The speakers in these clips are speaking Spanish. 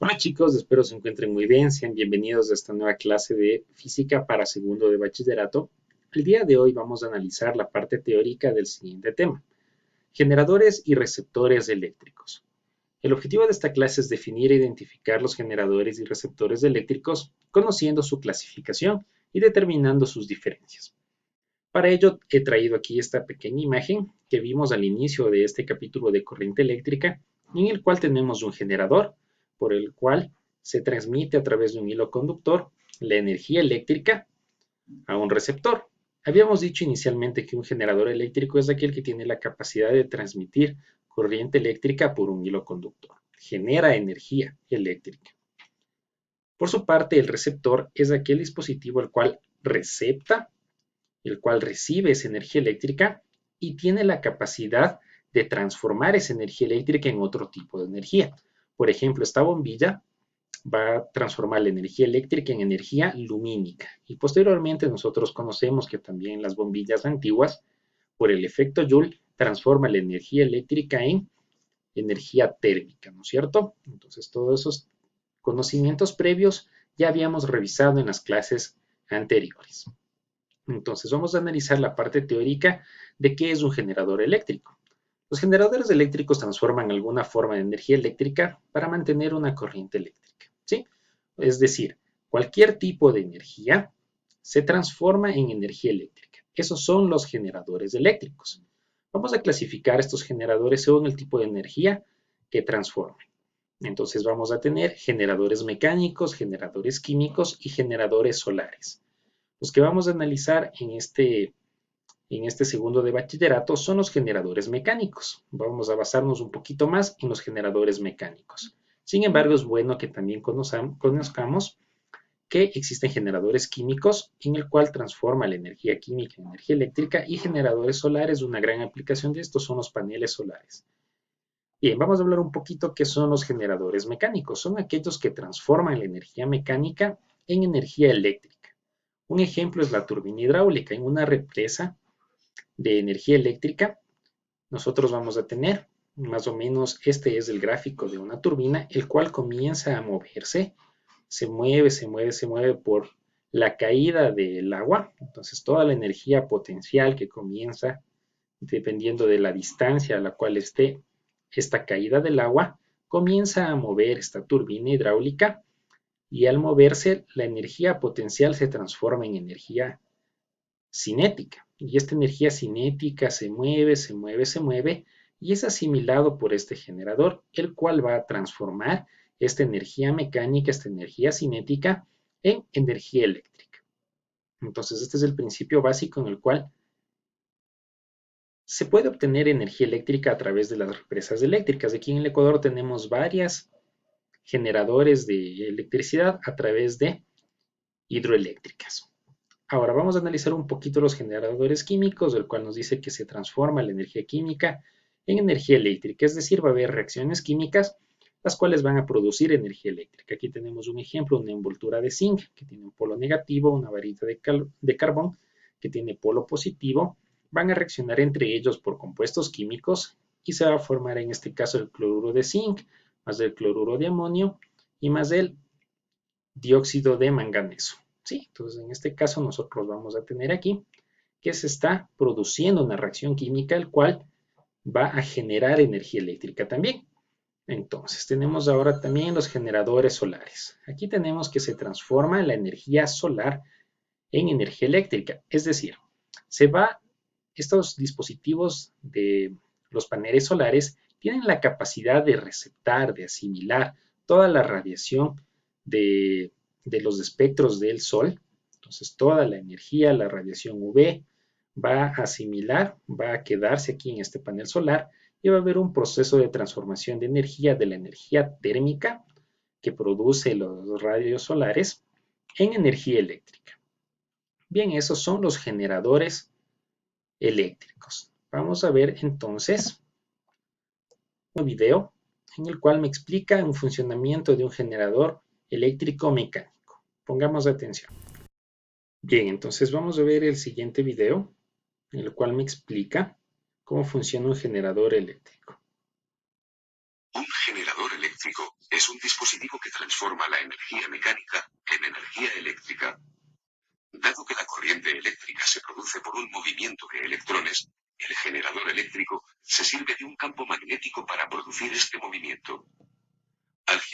Hola chicos, espero se encuentren muy bien. Sean bienvenidos a esta nueva clase de física para segundo de bachillerato. El día de hoy vamos a analizar la parte teórica del siguiente tema: generadores y receptores eléctricos. El objetivo de esta clase es definir e identificar los generadores y receptores eléctricos, conociendo su clasificación y determinando sus diferencias. Para ello he traído aquí esta pequeña imagen que vimos al inicio de este capítulo de corriente eléctrica, en el cual tenemos un generador por el cual se transmite a través de un hilo conductor la energía eléctrica a un receptor. Habíamos dicho inicialmente que un generador eléctrico es aquel que tiene la capacidad de transmitir corriente eléctrica por un hilo conductor. Genera energía eléctrica. Por su parte, el receptor es aquel dispositivo el cual recepta, el cual recibe esa energía eléctrica y tiene la capacidad de transformar esa energía eléctrica en otro tipo de energía. Por ejemplo, esta bombilla va a transformar la energía eléctrica en energía lumínica. Y posteriormente nosotros conocemos que también las bombillas antiguas, por el efecto Joule, transforman la energía eléctrica en energía térmica, ¿no es cierto? Entonces, todos esos conocimientos previos ya habíamos revisado en las clases anteriores. Entonces, vamos a analizar la parte teórica de qué es un generador eléctrico. Los generadores eléctricos transforman alguna forma de energía eléctrica para mantener una corriente eléctrica, ¿sí? Es decir, cualquier tipo de energía se transforma en energía eléctrica. Esos son los generadores eléctricos. Vamos a clasificar estos generadores según el tipo de energía que transforman. Entonces vamos a tener generadores mecánicos, generadores químicos y generadores solares. Los que vamos a analizar en este segundo de bachillerato son los generadores mecánicos. Vamos a basarnos un poquito más en los generadores mecánicos. Sin embargo, es bueno que también conozcamos que existen generadores químicos en el cual transforma la energía química en energía eléctrica, y generadores solares. Una gran aplicación de estos son los paneles solares. Bien, vamos a hablar un poquito qué son los generadores mecánicos. Son aquellos que transforman la energía mecánica en energía eléctrica. Un ejemplo es la turbina hidráulica. En una represa de energía eléctrica, nosotros vamos a tener más o menos, este es el gráfico de una turbina, el cual comienza a moverse, se mueve, se mueve, se mueve por la caída del agua. Entonces toda la energía potencial que comienza, dependiendo de la distancia a la cual esté esta caída del agua, comienza a mover esta turbina hidráulica, y al moverse la energía potencial se transforma en energía cinética. Y esta energía cinética se mueve, se mueve, se mueve, y es asimilado por este generador, el cual va a transformar esta energía mecánica, esta energía cinética, en energía eléctrica. Entonces, este es el principio básico en el cual se puede obtener energía eléctrica a través de las represas eléctricas. Aquí en el Ecuador tenemos varios generadores de electricidad a través de hidroeléctricas. Ahora vamos a analizar un poquito los generadores químicos, el cual nos dice que se transforma la energía química en energía eléctrica, es decir, va a haber reacciones químicas las cuales van a producir energía eléctrica. Aquí tenemos un ejemplo, una envoltura de zinc que tiene un polo negativo, una varita de carbón que tiene polo positivo. Van a reaccionar entre ellos por compuestos químicos y se va a formar en este caso el cloruro de zinc más el cloruro de amonio y más el dióxido de manganeso. ¿Sí? Entonces, en este caso nosotros vamos a tener aquí que se está produciendo una reacción química, el cual va a generar energía eléctrica también. Entonces, tenemos ahora también los generadores solares. Aquí tenemos que se transforma la energía solar en energía eléctrica, es decir, estos dispositivos de los paneles solares tienen la capacidad de receptar, de asimilar toda la radiación de los espectros del Sol. Entonces, toda la energía, la radiación UV, va a asimilar, va a quedarse aquí en este panel solar, y va a haber un proceso de transformación de energía, de la energía térmica que produce los rayos solares, en energía eléctrica. Bien, esos son los generadores eléctricos. Vamos a ver entonces un video en el cual me explica un funcionamiento de un generador eléctrico mecánico. Pongamos atención. Bien, entonces vamos a ver el siguiente video en el cual me explica cómo funciona un generador eléctrico. Un generador eléctrico es un dispositivo que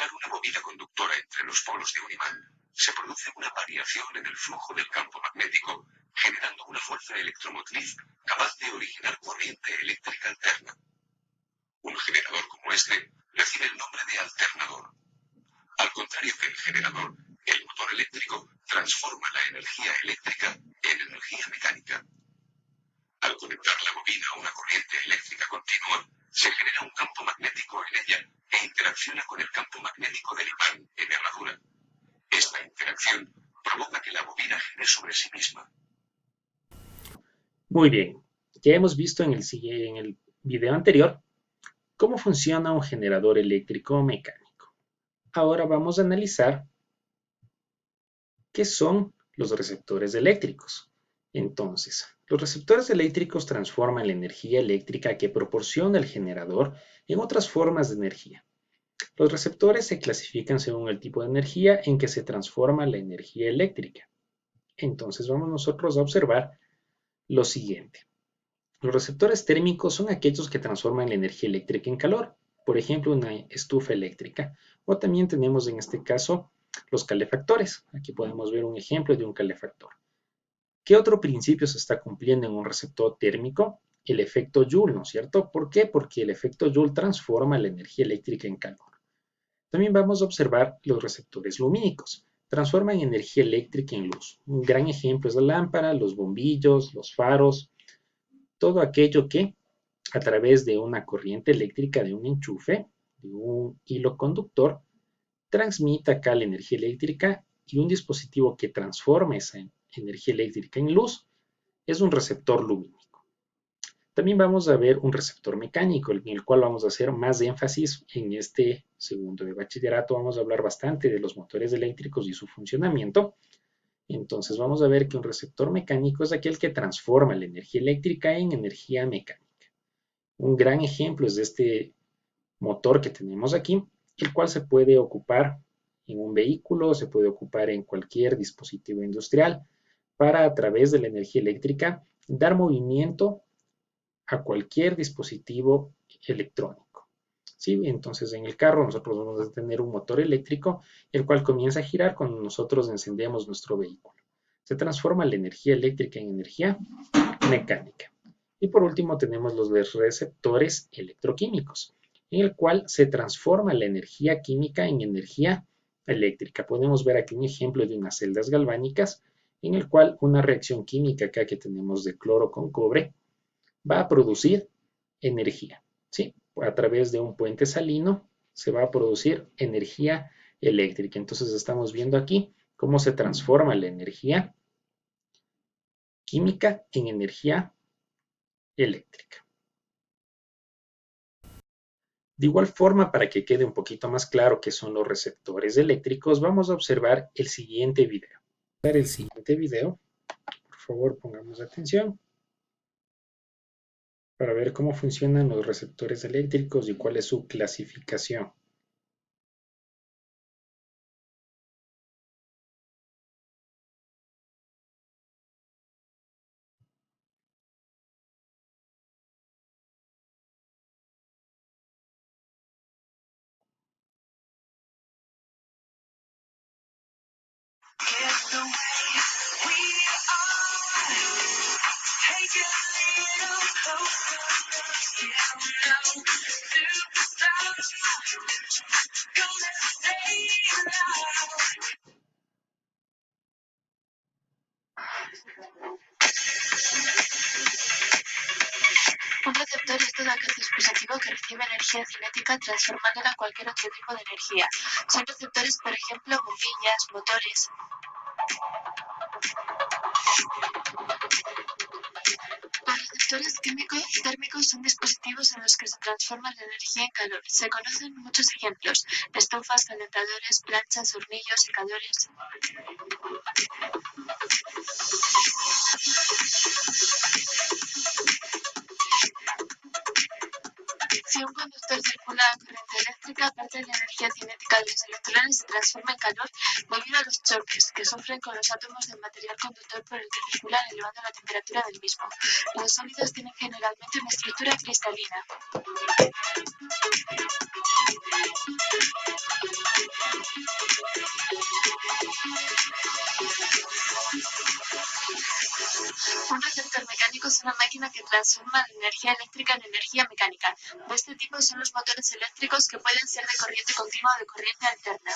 girar una bobina conductora entre los polos de un imán, se produce una variación en el flujo del campo magnético, generando una fuerza electromotriz capaz de originar corriente eléctrica alterna. Un generador como este recibe el nombre de alternador. Al contrario que el generador, el motor eléctrico transforma la energía eléctrica en energía mecánica. Al conectar la bobina a una corriente eléctrica continua, se genera un campo magnético en ella e interacciona con el campo magnético del imán en herradura. Esta interacción provoca que la bobina gire sobre sí misma. Muy bien, ya hemos visto en el video anterior cómo funciona un generador eléctrico mecánico. Ahora vamos a analizar qué son los receptores eléctricos. Entonces, los receptores eléctricos transforman la energía eléctrica que proporciona el generador en otras formas de energía. Los receptores se clasifican según el tipo de energía en que se transforma la energía eléctrica. Entonces vamos nosotros a observar lo siguiente. Los receptores térmicos son aquellos que transforman la energía eléctrica en calor, por ejemplo una estufa eléctrica, o también tenemos en este caso los calefactores. Aquí podemos ver un ejemplo de un calefactor. ¿Qué otro principio se está cumpliendo en un receptor térmico? El efecto Joule, ¿no es cierto? ¿Por qué? Porque el efecto Joule transforma la energía eléctrica en calor. También vamos a observar los receptores lumínicos. Transforman energía eléctrica en luz. Un gran ejemplo es la lámpara, los bombillos, los faros, todo aquello que a través de una corriente eléctrica, de un enchufe, de un hilo conductor, transmite acá la energía eléctrica y un dispositivo que transforma esa energía eléctrica en luz es un receptor lumínico. También vamos a ver un receptor mecánico, en el cual vamos a hacer más énfasis en este segundo de bachillerato. Vamos a hablar bastante de los motores eléctricos y su funcionamiento. Entonces vamos a ver que un receptor mecánico es aquel que transforma la energía eléctrica en energía mecánica. Un gran ejemplo es este motor que tenemos aquí, el cual se puede ocupar en un vehículo, se puede ocupar en cualquier dispositivo industrial para, a través de la energía eléctrica, dar movimiento a cualquier dispositivo electrónico. ¿Sí? Entonces en el carro nosotros vamos a tener un motor eléctrico, el cual comienza a girar cuando nosotros encendemos nuestro vehículo. Se transforma la energía eléctrica en energía mecánica. Y por último tenemos los receptores electroquímicos, en el cual se transforma la energía química en energía eléctrica. Podemos ver aquí un ejemplo de unas celdas galvánicas, en el cual una reacción química acá que tenemos de cloro con cobre va a producir energía, ¿sí? A través de un puente salino se va a producir energía eléctrica. Entonces estamos viendo aquí cómo se transforma la energía química en energía eléctrica. De igual forma, para que quede un poquito más claro qué son los receptores eléctricos, vamos a observar el siguiente video. Para el siguiente video, por favor, pongamos atención para ver cómo funcionan los receptores eléctricos y cuál es su clasificación. Un receptor es todo aquel dispositivo que recibe energía cinética transformándola a cualquier otro tipo de energía. Son receptores, por ejemplo, bombillas, motores. Los receptores térmicos son dispositivos en los que se transforma la energía en calor. Se conocen muchos ejemplos: estufas, calentadores, planchas, hornillos, secadores. Si un conductor circula a corriente eléctrica, parte de la energía cinética de los electrones se transforma en calor debido a los choques que sufren con los átomos del material conductor por el que circulan, elevando la temperatura del mismo. Los sólidos tienen generalmente una estructura cristalina. Un receptor mecánico es una máquina que transforma la energía eléctrica en energía mecánica. De este tipo son los motores eléctricos, que pueden ser de corriente continua o de corriente alterna.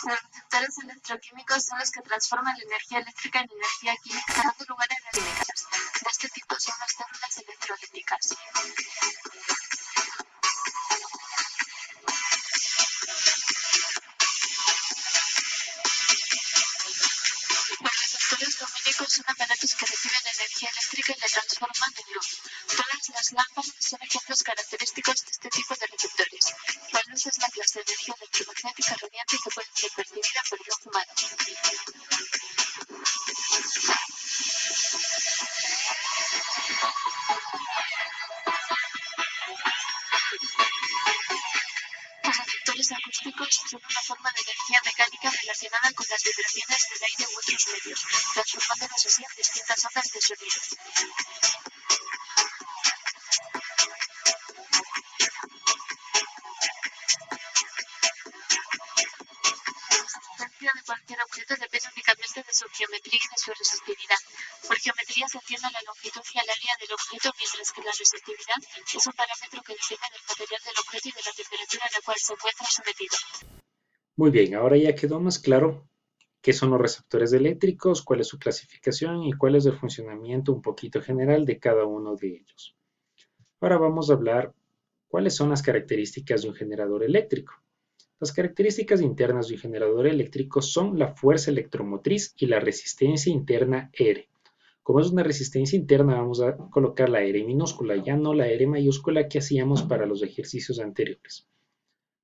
Los receptores electroquímicos son los que transforman la energía eléctrica en energía química, dando lugar a las químicas. De este tipo son las células electrolíticas. Los receptores lumínicos son aparatos que reciben energía eléctrica y la transforman en luz. Todas las lámparas son ejemplos característicos de este tipo de receptores. La luz es la clase de energía electromagnética radiante que puede ser percibida por el ojo humano. Los receptores acústicos son una forma de energía mecánica relacionada con las vibraciones del aire u otros medios, transformándolos así en distintas ondas de sonido. La resistencia de cualquier objeto depende únicamente de su geometría y de su resistividad. Por geometría se entiende la longitud y el área del objeto, mientras que la resistividad es un parámetro que depende del material del objeto y de la temperatura a la cual se encuentra sometido. Muy bien, ahora ya quedó más claro qué son los receptores eléctricos, cuál es su clasificación y cuál es el funcionamiento un poquito general de cada uno de ellos. Ahora vamos a hablar cuáles son las características de un generador eléctrico. Las características internas de un generador eléctrico son la fuerza electromotriz y la resistencia interna R. Como es una resistencia interna, vamos a colocar la R minúscula, ya no la R mayúscula que hacíamos para los ejercicios anteriores.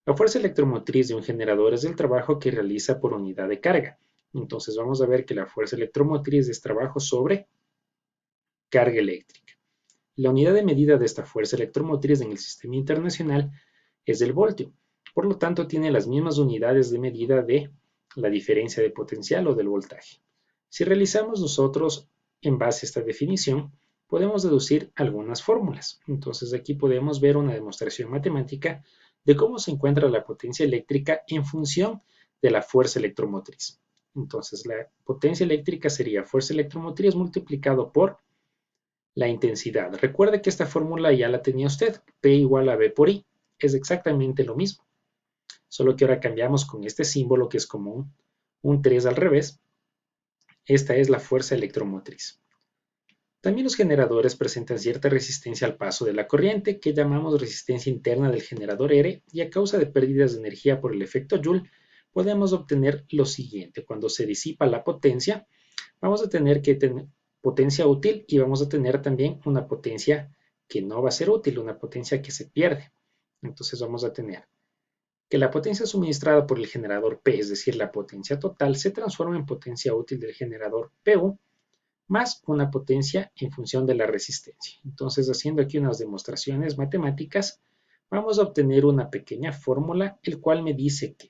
La fuerza electromotriz de un generador es el trabajo que realiza por unidad de carga. Entonces vamos a ver que la fuerza electromotriz es trabajo sobre carga eléctrica. La unidad de medida de esta fuerza electromotriz en el sistema internacional es el voltio. Por lo tanto, tiene las mismas unidades de medida de la diferencia de potencial o del voltaje. Si realizamos nosotros en base a esta definición, podemos deducir algunas fórmulas. Entonces aquí podemos ver una demostración matemática de cómo se encuentra la potencia eléctrica en función de la fuerza electromotriz. Entonces la potencia eléctrica sería fuerza electromotriz multiplicado por la intensidad. Recuerde que esta fórmula ya la tenía usted, P igual a V por I. Es exactamente lo mismo, solo que ahora cambiamos con este símbolo que es como un 3 al revés. Esta es la fuerza electromotriz. También los generadores presentan cierta resistencia al paso de la corriente, que llamamos resistencia interna del generador R, y a causa de pérdidas de energía por el efecto Joule, podemos obtener lo siguiente. Cuando se disipa la potencia, vamos a tener que tener potencia útil y vamos a tener también una potencia que no va a ser útil, una potencia que se pierde. Entonces vamos a tener que la potencia suministrada por el generador P, es decir, la potencia total, se transforma en potencia útil del generador PU, más una potencia en función de la resistencia. Entonces, haciendo aquí unas demostraciones matemáticas, vamos a obtener una pequeña fórmula, el cual me dice que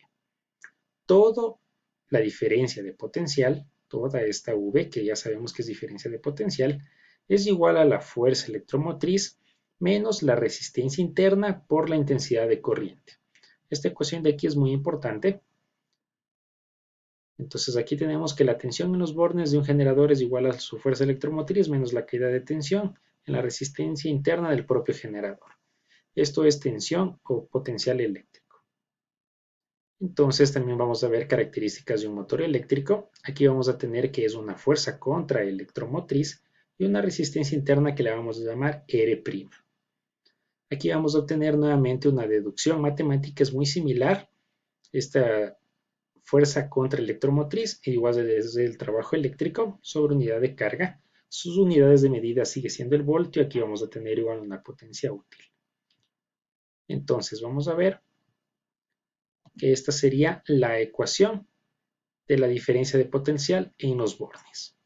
toda la diferencia de potencial, toda esta V, que ya sabemos que es diferencia de potencial, es igual a la fuerza electromotriz menos la resistencia interna por la intensidad de corriente. Esta ecuación de aquí es muy importante. Entonces aquí tenemos que la tensión en los bornes de un generador es igual a su fuerza electromotriz menos la caída de tensión en la resistencia interna del propio generador. Esto es tensión o potencial eléctrico. Entonces también vamos a ver características de un motor eléctrico. Aquí vamos a tener que es una fuerza contraelectromotriz y una resistencia interna que le vamos a llamar R'. Aquí vamos a obtener nuevamente una deducción matemática, es muy similar. Esta fuerza contraelectromotriz igual es el trabajo eléctrico sobre unidad de carga. Sus unidades de medida sigue siendo el voltio. Aquí vamos a tener igual una potencia útil. Entonces vamos a ver que esta sería la ecuación de la diferencia de potencial en los bornes.